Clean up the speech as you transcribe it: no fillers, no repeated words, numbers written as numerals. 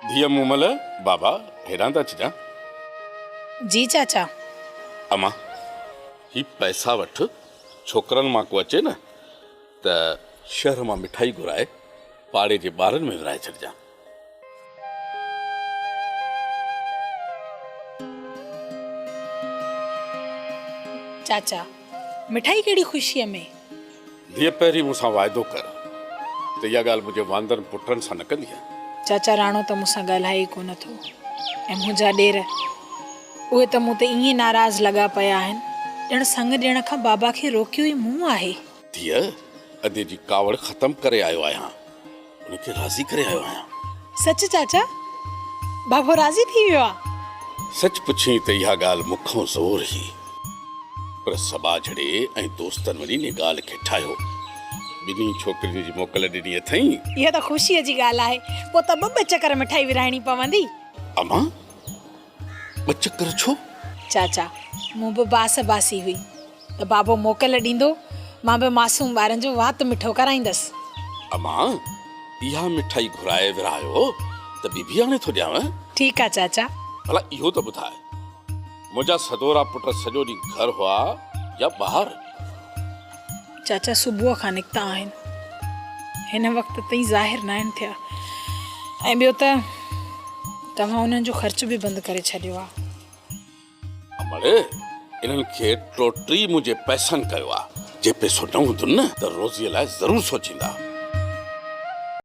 धीअ मूमल बाबा हेॾां त अचिजां। जी चाचा। अमा ही पैसा वठ, छोकरनि मां को अचे न त शहर मां मिठाई घुराए पाड़े जे ॿारनि में विराए छॾिजां। चाचा मिठाई कहिड़ी ख़ुशीअ में? धीअ पहिरीं मूंसां वाइदो कर त इहा ॻाल्हि मुंहिंजे वांदरनि पुटनि सां न कंदीअ। चाचा राणो त मूंसां ॻाल्हाए ई कोन थो ऐं मुंहिंजा ॾेर उहे त मूं ते ईअं नाराज़ लॻा पिया आहिनि ॼण संग ॾियण खां बाबा खे रोकियो ई मूं आहे। धीअ अॼु जी कावड़ ख़तमु करे आयो आहियां, उनखे राज़ी करे आयो आहियां। सच चाचा? बाबो राज़ी थी वियो आहे? सच पुछी त इहा ॻाल्हि मूंखां ज़ोर ही, पर सबा झड़े ऐं दोस्तनि वञी इन ॻाल्हि खे ठाहियो। ॿिन्ही छोकिरियुनि जी मोकल ॾिनी अथई। इहा त ख़ुशीअ जी ॻाल्हि आहे। पोइ त ॿ चकर मिठाई विराइणी पवंदी। अमा ॿ चकर छो? चाचा मूं बि बास बासी हुई त बाबो मोकल ॾींदो, मां बि मासूम ॿारनि जो वात मिठो कराईंदसि। अमा इहा मिठाई घुराए विरायो त ॿी बि आणे थो ॾियांव। ठीकु आहे चाचा। भला इहो त ॿुधाए, मुंहिंजा सदोरा पुट सॼो ॾींहुं घर हुआ या ॿाहिरि? चाचा सुबुह खां निकिता आहिनि, हिन वक़्त ताईं ज़ाहिर न आहिनि थिया। ऐं ॿियो त तव्हां उन्हनि जो ख़र्च बि बंदि करे छॾियो आहे। अमड़ इन्हनि खे टोटरी मुंहिंजे पैसनि कयो आहे। जे पैसो न हूंदो न त रोज़ीअ लाइ ज़रूरु सोचींदा।